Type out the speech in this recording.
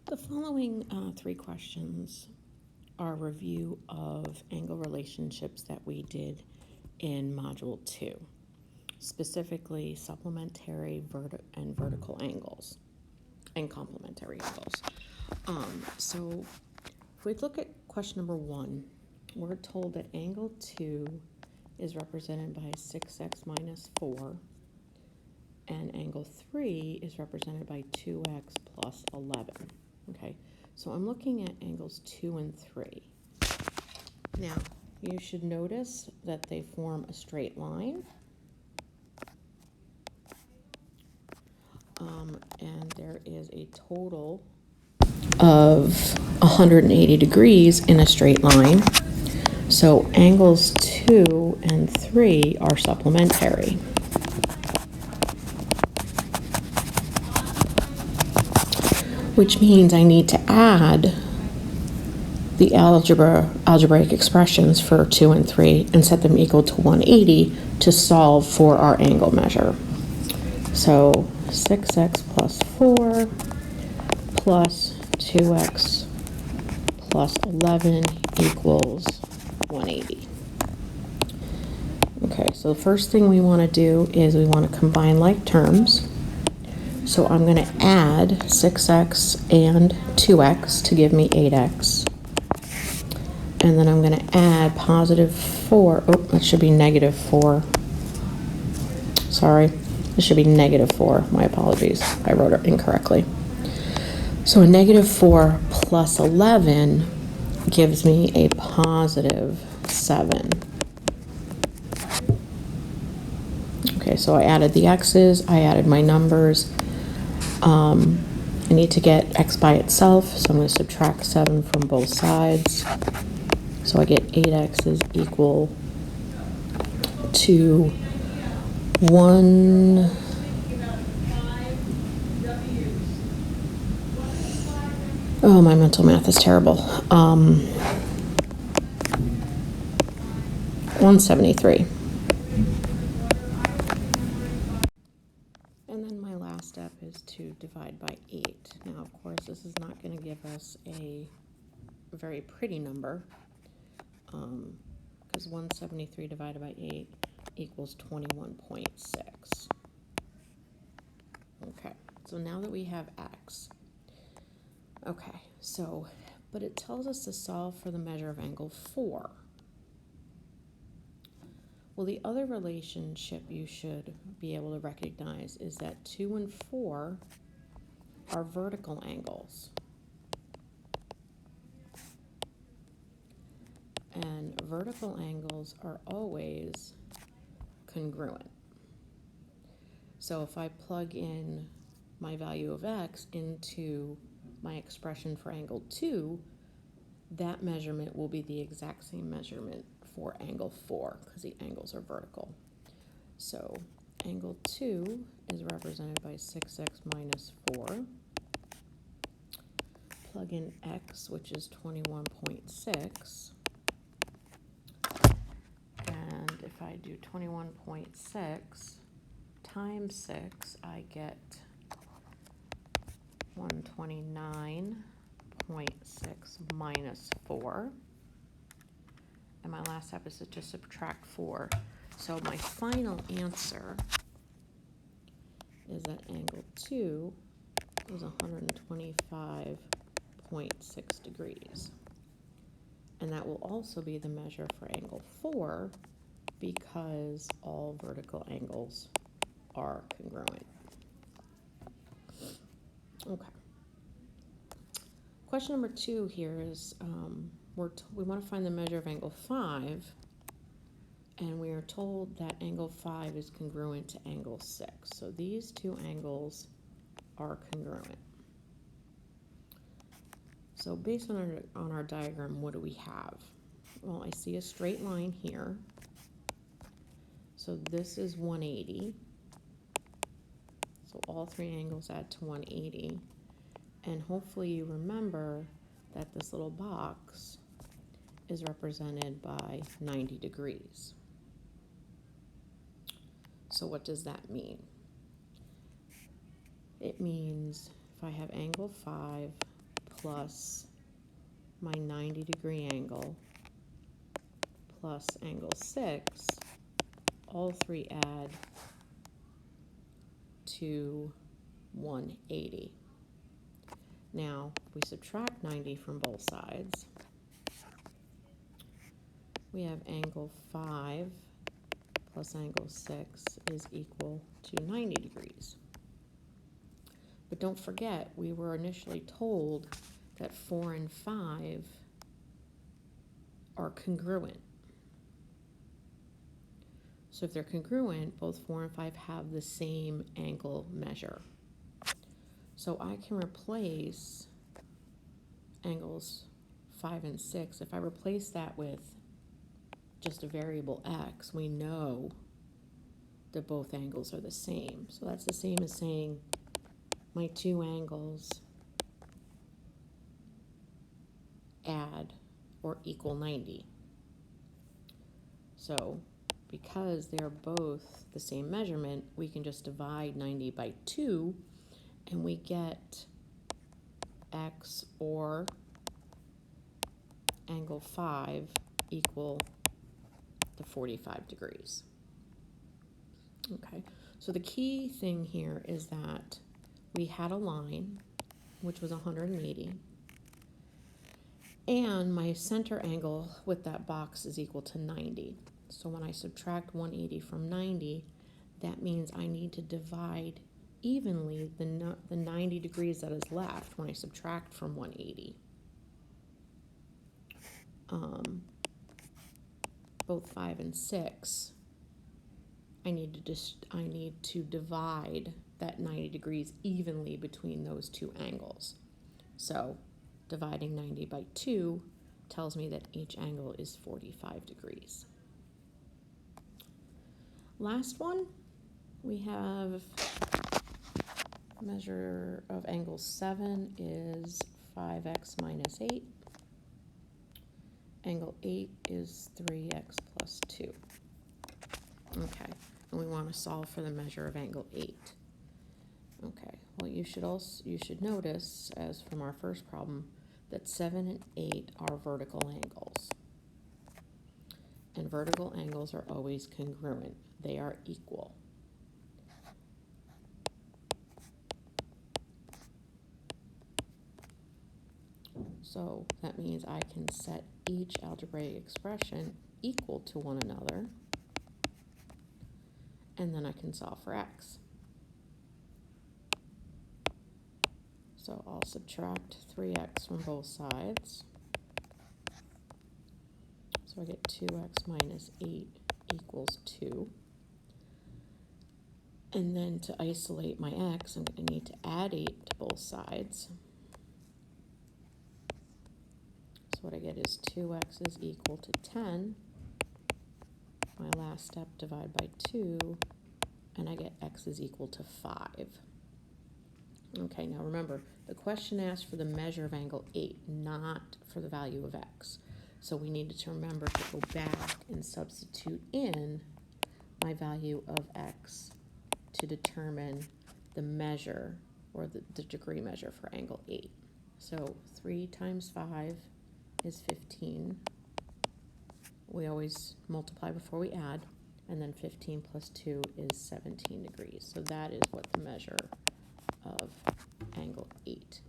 The following three questions are a review of angle relationships that we did in Module 2, specifically supplementary and vertical angles and complementary angles. So if we look at question number 1, we're told that angle 2 is represented by 6x minus 4, and angle 3 is represented by 2x plus 11. Okay, so I'm looking at angles 2 and 3. Now, you should notice that they form a straight line. And there is a total of 180 degrees in a straight line. So angles 2 and 3 are supplementary. Which means I need to add the algebraic expressions for 2 and 3 and set them equal to 180 to solve for our angle measure. So 6x plus 4 plus 2x plus 11 equals 180. Okay, so the first thing we want to do is we want to combine like terms. So I'm going to add 6x and 2x to give me 8x. And then I'm going to add positive 4. Oh, that should be negative 4. Sorry, it should be negative 4. My apologies. I wrote it incorrectly. So a negative 4 plus 11 gives me a positive 7. Okay, so I added the x's, I added my numbers. I need to get x by itself, so I'm going to subtract 7 from both sides. So I get 8x is equal to 1. Oh, my mental math is terrible. 173. And then my last step is to divide by 8. Now, of course, this is not going to give us a very pretty number, because 173 divided by 8 equals 21.6. Okay, so now that we have x, okay, so, but it tells us to solve for the measure of angle 4. Well, the other relationship you should be able to recognize is that 2 and 4 are vertical angles. And vertical angles are always congruent. So if I plug in my value of x into my expression for angle 2, that measurement will be the exact same measurement for angle 4, because the angles are vertical. So angle 2 is represented by 6x minus 4. Plug in x, which is 21.6. And if I do 21.6 times 6, I get 129.6 minus 4. And my last step is to just subtract 4. So my final answer is that angle 2 is 125.6 degrees. And that will also be the measure for angle 4, because all vertical angles are congruent. Okay. Question number 2 here is, we want to find the measure of angle 5, and we are told that angle 5 is congruent to angle 6. So these two angles are congruent. So based on our diagram, what do we have? Well, I see a straight line here. So this is 180. So all three angles add to 180. And hopefully you remember that this little box is represented by 90 degrees. So what does that mean? It means if I have angle 5 plus my 90-degree angle plus angle 6, all three add to 180. Now, if we subtract 90 from both sides, we have angle 5 plus angle 6 is equal to 90 degrees. But don't forget, we were initially told that 4 and 5 are congruent. So if they're congruent, both 4 and 5 have the same angle measure. So I can replace angles 5 and 6. If I replace that with just a variable x, we know that both angles are the same. So that's the same as saying my two angles add or equal 90. So because they're both the same measurement, we can just divide 90 by 2 and we get x or angle 5 equal to 45 degrees. Okay, so the key thing here is that we had a line which was 180, and my center angle with that box is equal to 90. So when I subtract 180 from 90, that means I need to divide evenly the 90 degrees that is left when I subtract from 180. Both 5 and 6, I need to divide that 90 degrees evenly between those two angles. So dividing 90 by 2 tells me that each angle is 45 degrees. Last one, we have measure of angle 7 is 5x minus 8. Angle 8 is 3x plus 2. Okay, and we want to solve for the measure of angle 8. Okay, well you should notice, as from our first problem, that 7 and 8 are vertical angles. And vertical angles are always congruent. They are equal. So that means I can set each algebraic expression equal to one another, and then I can solve for x. So I'll subtract 3x from both sides. So I get 2x minus 8 equals 2. And then to isolate my x, I'm going to need to add 8 to both sides. So what I get is 2x is equal to 10. My last step, divide by 2, and I get x is equal to 5. Okay, now remember, the question asked for the measure of angle 8, not for the value of x. So we needed to remember to go back and substitute in my value of x to determine the measure, or the degree measure for angle 8. So 3 times 5 is 15. We always multiply before we add, and then 15 plus 2 is 17 degrees. So that is what the measure of angle 8